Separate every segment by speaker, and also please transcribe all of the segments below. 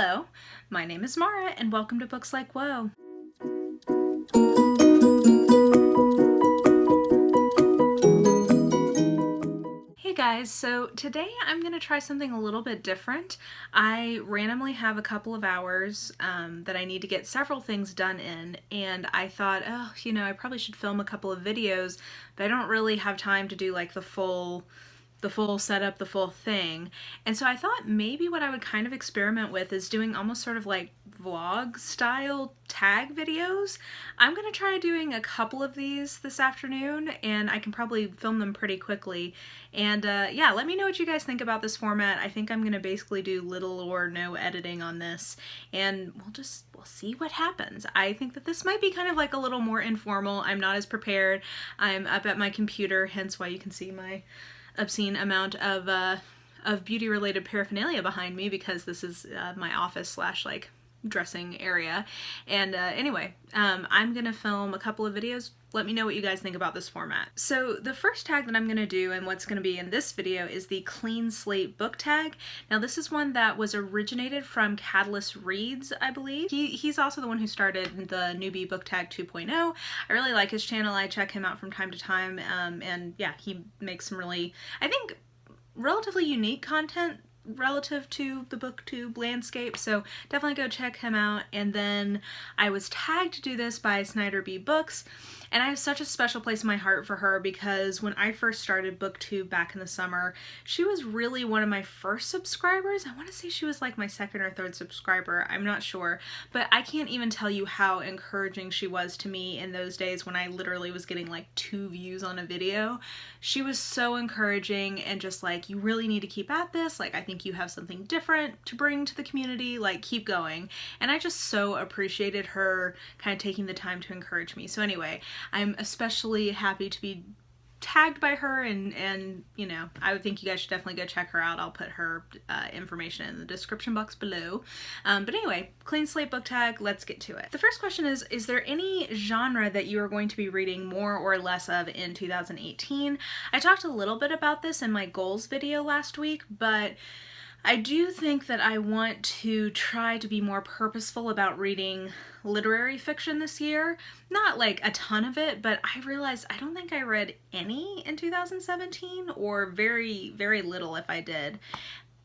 Speaker 1: Hello, my name is Mara, and welcome to Books Like Whoa. Hey guys, so today I'm going to try something a little bit different. I randomly have a couple of hours that I need to get several things done in, and I thought, I probably should film a couple of videos, but I don't really have time to do like the full setup, the full thing. And so I thought maybe what I would kind of experiment with is doing almost sort of like vlog style tag videos. I'm gonna try doing a couple of these this afternoon, and I can probably film them pretty quickly. And yeah, let me know what you guys think about this format. I think I'm gonna basically do little or no editing on this, and we'll see what happens. I think that this might be kind of like a little more informal. I'm not as prepared. I'm up at my computer, hence why you can see my obscene amount of beauty-related paraphernalia behind me, because this is my office slash like dressing area. And anyway, I'm gonna film a couple of videos. Let me know what you guys think about this format. So the first tag that I'm going to do, and what's going to be in this video, is the Clean Slate book tag. Now this is one that was originated from Catalyst Reads, I believe. He's also the one who started the Newbie book tag 2.0. I really like his channel. I check him out from time to time, and yeah, he makes some really, I think, relatively unique content relative to the BookTube landscape, so definitely go check him out. And then I was tagged to do this by Snyder B Books, and I have such a special place in my heart for her, because when I first started BookTube back in the summer, she was really one of my first subscribers. I want to say she was like my second or third subscriber, I'm not sure, but I can't even tell you how encouraging she was to me in those days when I literally was getting like 2 views on a video. She was so encouraging and just like, you really need to keep at this, like I think you have something different to bring to the community, like keep going. And I just so appreciated her kind of taking the time to encourage me. So anyway, I'm especially happy to be tagged by her, and you know, I would think you guys should definitely go check her out. I'll put her information in the description box below. But anyway, Clean Slate book tag, let's get to it. The first question is there any genre that you are going to be reading more or less of in 2018? I talked a little bit about this in my goals video last week, but I do think that I want to try to be more purposeful about reading literary fiction this year. Not like a ton of it, but I realized I don't think I read any in 2017, or very, very little if I did.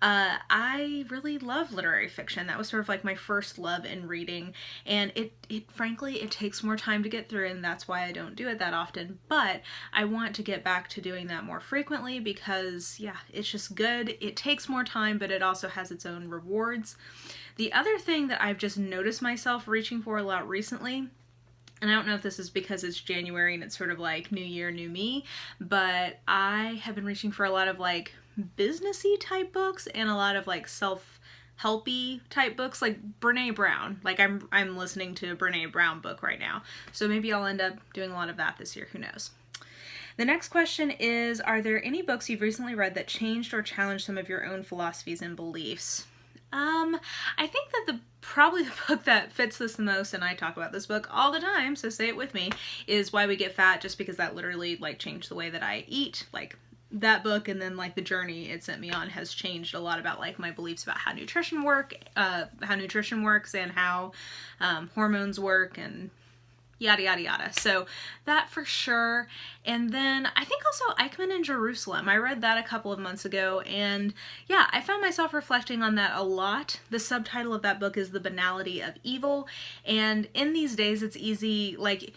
Speaker 1: I really love literary fiction. That was sort of like my first love in reading, and it frankly, it takes more time to get through, and that's why I don't do it that often, but I want to get back to doing that more frequently, because yeah, it's just good. It takes more time, but it also has its own rewards. The other thing that I've just noticed myself reaching for a lot recently, and I don't know if this is because it's January and it's sort of like new year, new me, but I have been reaching for a lot of like businessy type books and a lot of like self-helpy type books, like Brene Brown. Like I'm listening to a Brene Brown book right now, so maybe I'll end up doing a lot of that this year, who knows. The next question is, are there any books you've recently read that changed or challenged some of your own philosophies and beliefs? I think that probably the book that fits this the most, and I talk about this book all the time, so say it with me, is Why We Get Fat, just because that literally like changed the way that I eat. Like that book, and then like the journey it sent me on, has changed a lot about like my beliefs about how nutrition works, and how hormones work, and yada yada yada. So that for sure. And then I think also Eichmann in Jerusalem. I read that a couple of months ago, and yeah, I found myself reflecting on that a lot. The subtitle of that book is The Banality of Evil, and in these days it's easy, like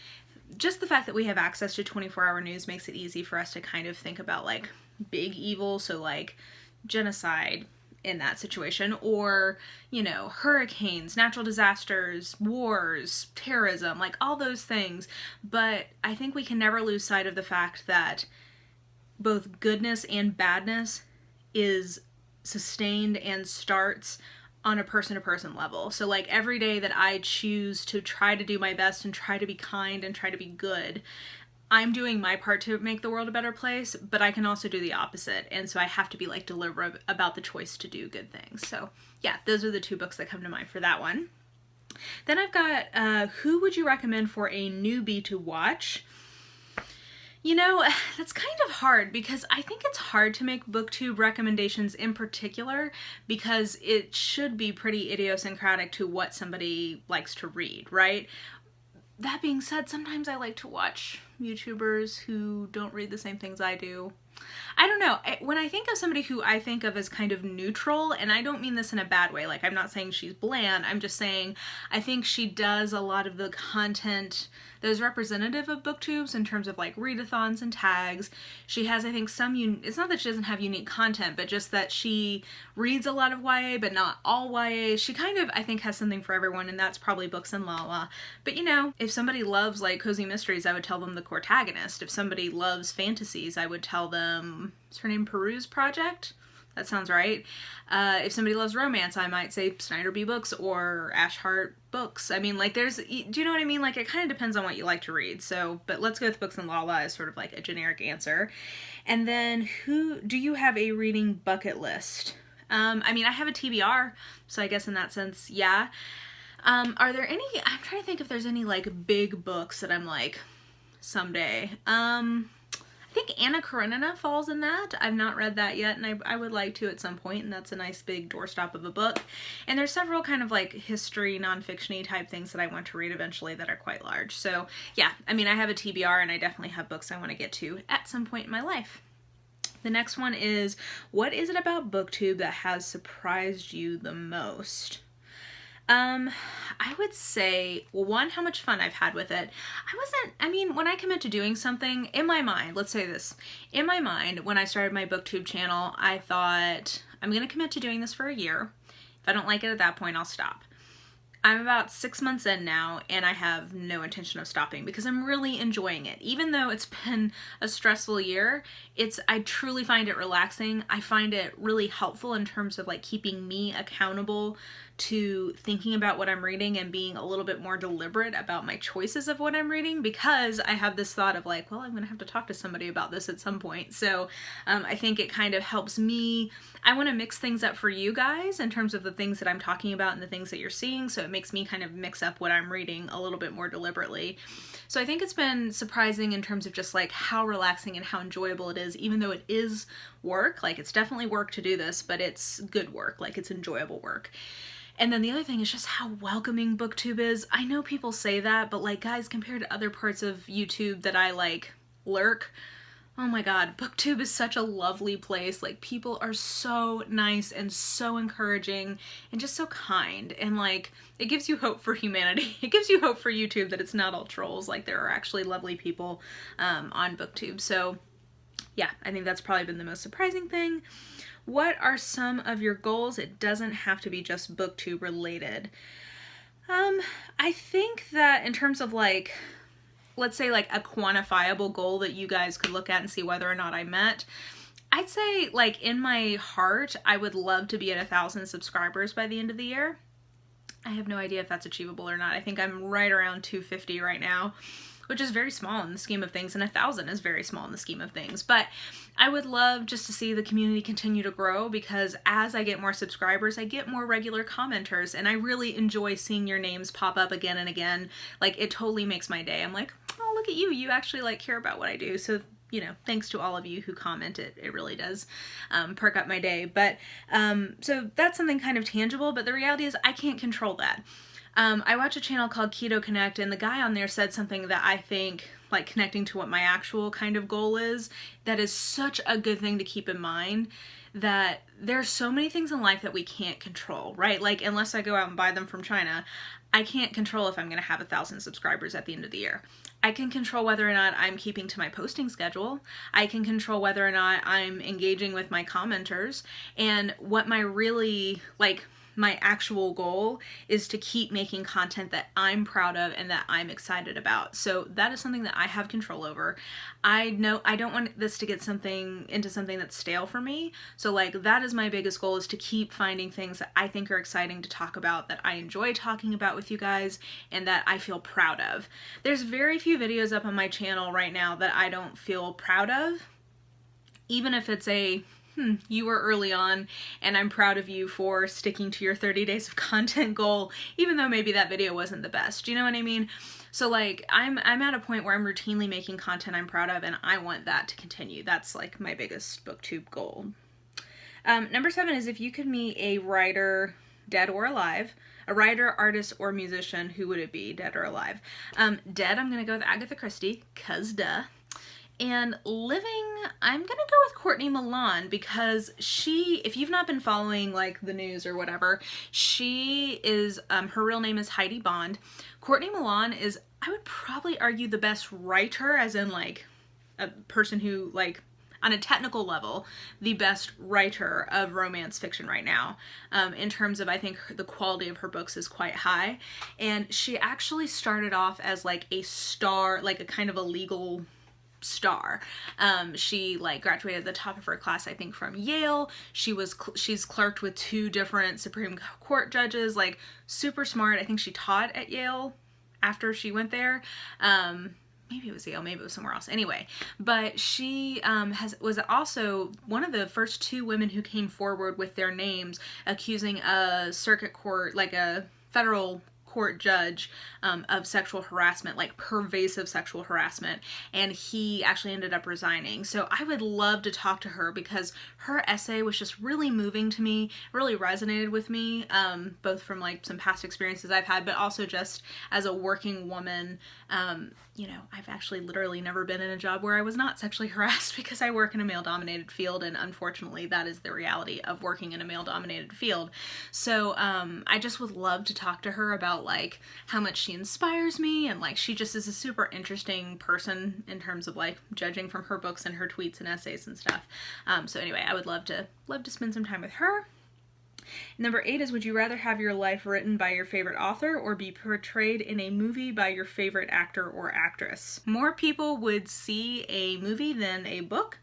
Speaker 1: just the fact that we have access to 24-hour news makes it easy for us to kind of think about like big evil, so like genocide in that situation, or, you know, hurricanes, natural disasters, wars, terrorism, like all those things. But I think we can never lose sight of the fact that both goodness and badness is sustained and starts on a person-to-person level. So like every day that I choose to try to do my best and try to be kind and try to be good, I'm doing my part to make the world a better place, but I can also do the opposite. And so I have to be like deliberate about the choice to do good things. So yeah, those are the 2 books that come to mind for that one. Then I've got, who would you recommend for a newbie to watch? You know, that's kind of hard because I think it's hard to make BookTube recommendations in particular because it should be pretty idiosyncratic to what somebody likes to read, right? That being said, sometimes I like to watch YouTubers who don't read the same things I do. I don't know. When I think of somebody who I think of as kind of neutral, and I don't mean this in a bad way, like I'm not saying she's bland, I'm just saying I think she does a lot of the content that is representative of BookTubes in terms of like readathons and tags. She has, I think, it's not that she doesn't have unique content, but just that she reads a lot of YA, but not all YA. She kind of, I think, has something for everyone, and that's probably Books and Lala. But you know, if somebody loves like cozy mysteries, I would tell them The Cortagonist. If somebody loves fantasies, I would tell them, is her name Peruse Project? That sounds right. If somebody loves romance, I might say Snyder B. Books or Ash Hart Books. I mean, like do you know what I mean? Like it kind of depends on what you like to read. So, but let's go with Books and Lala as sort of like a generic answer. And then do you have a reading bucket list? I mean, I have a TBR, so I guess in that sense, yeah. Are there any, I'm trying to think if there's any like big books that I'm like, someday. I think Anna Karenina falls in that. I've not read that yet, and I would like to at some point, and that's a nice big doorstop of a book. And there's several kind of like history, nonfiction-y type things that I want to read eventually that are quite large. So yeah, I mean, I have a TBR, and I definitely have books I want to get to at some point in my life. The next one is, what is it about BookTube that has surprised you the most? I would say, well, one, how much fun I've had with it. I mean, when I commit to doing something, in my mind, let's say this, in my mind, when I started my BookTube channel, I thought, I'm going to commit to doing this for a year. If I don't like it at that point, I'll stop. I'm about 6 months in now, and I have no intention of stopping because I'm really enjoying it. Even though it's been a stressful year, I truly find it relaxing. I find it really helpful in terms of like keeping me accountable to thinking about what I'm reading and being a little bit more deliberate about my choices of what I'm reading, because I have this thought of like, well, I'm gonna have to talk to somebody about this at some point. So I think it kind of helps me. I want to mix things up for you guys in terms of the things that I'm talking about and the things that you're seeing, so it makes me kind of mix up what I'm reading a little bit more deliberately. So I think it's been surprising in terms of just like how relaxing and how enjoyable it is, even though it is work. Like it's definitely work to do this, but it's good work, like it's enjoyable work. And then the other thing is just how welcoming BookTube is. I know people say that, but like guys, compared to other parts of YouTube that I like lurk, oh my god, BookTube is such a lovely place. Like people are so nice and so encouraging and just so kind, and like it gives you hope for humanity. It gives you hope for YouTube that it's not all trolls. Like there are actually lovely people on BookTube. So yeah, I think that's probably been the most surprising thing. What are some of your goals? It doesn't have to be just BookTube related. I think that in terms of like, let's say like a quantifiable goal that you guys could look at and see whether or not I met, I'd say like in my heart, I would love to be at 1,000 subscribers by the end of the year. I have no idea if that's achievable or not. I think I'm right around 250 right now, which is very small in the scheme of things, and 1,000 is very small in the scheme of things. But I would love just to see the community continue to grow, because as I get more subscribers, I get more regular commenters, and I really enjoy seeing your names pop up again and again. Like, it totally makes my day. I'm like, oh, look at you. You actually, like, care about what I do. So, you know, thanks to all of you who comment. It really does perk up my day. But, so that's something kind of tangible, but the reality is I can't control that. I watch a channel called Keto Connect, and the guy on there said something that I think, like connecting to what my actual kind of goal is, that is such a good thing to keep in mind, that there's so many things in life that we can't control, right? Like, unless I go out and buy them from China, I can't control if I'm going to have 1,000 subscribers at the end of the year. I can control whether or not I'm keeping to my posting schedule. I can control whether or not I'm engaging with my commenters, and what my really, like, my actual goal is to keep making content that I'm proud of and that I'm excited about. So that is something that I have control over. I know I don't want this to get into something that's stale for me. So like that is my biggest goal, is to keep finding things that I think are exciting to talk about, that I enjoy talking about with you guys, and that I feel proud of. There's very few videos up on my channel right now that I don't feel proud of. Even if it's a you were early on, and I'm proud of you for sticking to your 30 days of content goal, even though maybe that video wasn't the best. Do you know what I mean? So like, I'm at a point where I'm routinely making content I'm proud of, and I want that to continue. That's like my biggest BookTube goal. Number 7 is if you could meet a writer, dead or alive, a writer, artist, or musician, who would it be, dead or alive? Dead, I'm gonna go with Agatha Christie, 'cause duh. And living, I'm gonna go with Courtney Milan, because she, if you've not been following like the news or whatever, she is, her real name is Heidi Bond. Courtney Milan is, I would probably argue, the best writer, as in like a person who, like, on a technical level, the best writer of romance fiction right now. In terms of, I think the quality of her books is quite high. And she actually started off as like a star, like a kind of a legal star. She like graduated at the top of her class, I think, from Yale. She's clerked with 2 different Supreme Court judges, like super smart. I think she taught at Yale after she went there. Maybe it was Yale, maybe it was somewhere else. Anyway, but she was also one of the first 2 women who came forward with their names accusing a circuit court, like a federal court judge, of sexual harassment, like pervasive sexual harassment, and he actually ended up resigning. So I would love to talk to her, because her essay was just really moving to me, really resonated with me, both from like some past experiences I've had, but also just as a working woman. You know, I've actually literally never been in a job where I was not sexually harassed, because I work in a male-dominated field, and unfortunately that is the reality of working in a male-dominated field. So I just would love to talk to her about like how much she inspires me, and like she just is a super interesting person in terms of like judging from her books and her tweets and essays and stuff. So anyway, I would love to spend some time with her. Number 8 is, would you rather have your life written by your favorite author or be portrayed in a movie by your favorite actor or actress? More people would see a movie than a book,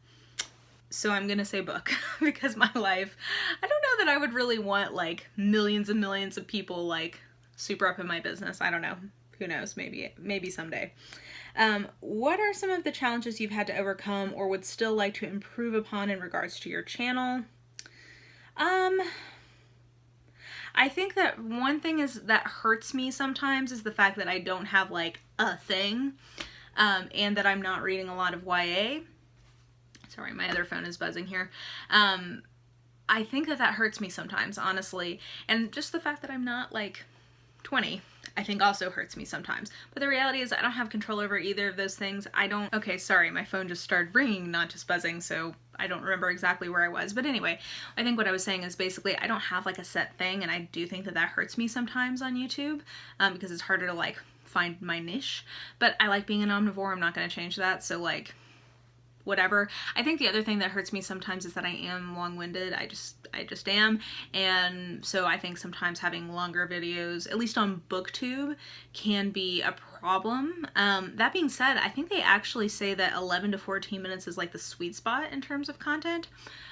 Speaker 1: so I'm gonna say book, because my life, I don't know that I would really want like millions and millions of people like super up in my business. I don't know. Who knows? Maybe someday. What are some of the challenges you've had to overcome or would still like to improve upon in regards to your channel? I think that one thing that hurts me sometimes is the fact that I don't have like a thing, and that I'm not reading a lot of YA. Sorry, my other phone is buzzing here. I think that hurts me sometimes, honestly, and just the fact that I'm not like 20, I think also hurts me sometimes. But the reality is I don't have control over either of those things. Okay, sorry, my phone just started ringing, not just buzzing, so I don't remember exactly where I was. But anyway, I think what I was saying is basically I don't have like a set thing, and I do think that hurts me sometimes on YouTube, because it's harder to like find my niche. But I like being an omnivore. I'm not going to change that, so like whatever. I think the other thing that hurts me sometimes is that I am long-winded. I just am. And so I think sometimes having longer videos, at least on BookTube, can be a problem. That being said, I think they actually say that 11 to 14 minutes is like the sweet spot in terms of content.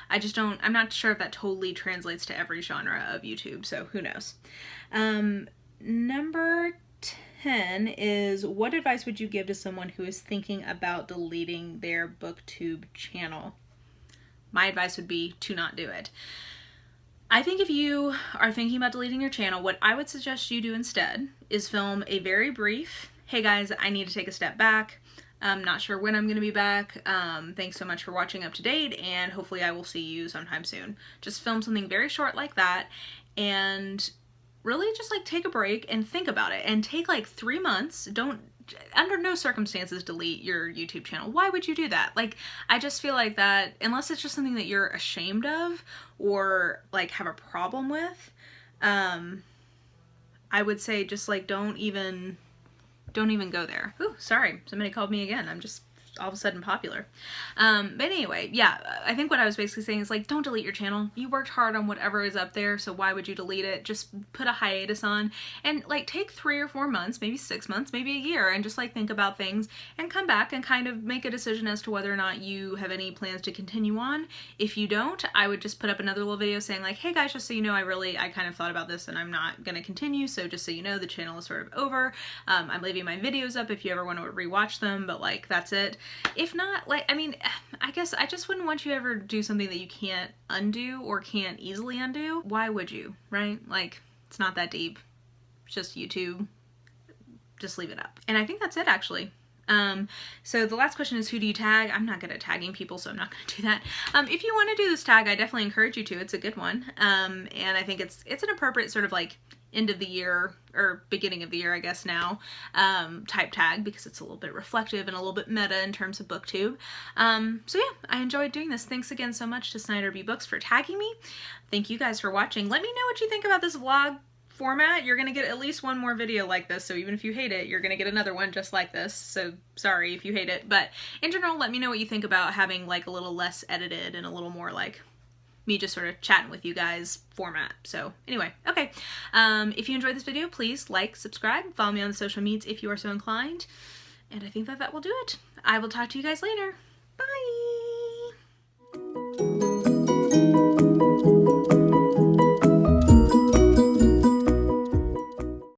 Speaker 1: I'm not sure if that totally translates to every genre of YouTube, so who knows. Number 10 is, what advice would you give to someone who is thinking about deleting their BookTube channel? My advice would be to not do it. I think if you are thinking about deleting your channel, what I would suggest you do instead is film a very brief, hey guys, I need to take a step back. I'm not sure when I'm going to be back. Thanks so much for watching up to date, and hopefully I will see you sometime soon. Just film something very short like that, and really just like take a break and think about it, and take like 3 months. Don't, under no circumstances, delete your YouTube channel. Why would you do that? Like, I just feel like that, unless it's just something that you're ashamed of or like have a problem with, I would say just like don't even go there. Ooh, sorry, somebody called me again. I'm just all of a sudden popular. But anyway, yeah, I think what I was basically saying is like, don't delete your channel. You worked hard on whatever is up there, so why would you delete it? Just put a hiatus on and like take 3 or 4 months, maybe 6 months, maybe a year, and just like think about things and come back and kind of make a decision as to whether or not you have any plans to continue on. If you don't, I would just put up another little video saying like, hey guys, just so you know, I kind of thought about this and I'm not gonna continue, so just so you know, the channel is sort of over. I'm leaving my videos up if you ever want to rewatch them, but like, that's it. if not, like, I mean, I guess I just wouldn't want you to ever do something that you can't undo or can't easily undo. Why would you, right? Like, it's not that deep. It's just YouTube. Just leave it up. And I think that's it, actually. So the last question is, who do you tag? I'm not good at tagging people, so I'm not going to do that. If you want to do this tag, I definitely encourage you to. It's a good one. And I think it's an appropriate sort of like end of the year, or beginning of the year, I guess now, type tag, because it's a little bit reflective and a little bit meta in terms of BookTube. So yeah, I enjoyed doing this. Thanks again so much to Snyder B Books for tagging me. Thank you guys for watching. Let me know what you think about this vlog format. You're gonna get at least one more video like this, so even if you hate it, you're gonna get another one just like this, so sorry if you hate it. But in general, let me know what you think about having like a little less edited and a little more like me just sort of chatting with you guys format. So anyway, okay. If you enjoyed this video, please like, subscribe, follow me on the social medias if you are so inclined, and I think that will do it. I will talk to you guys later. Bye!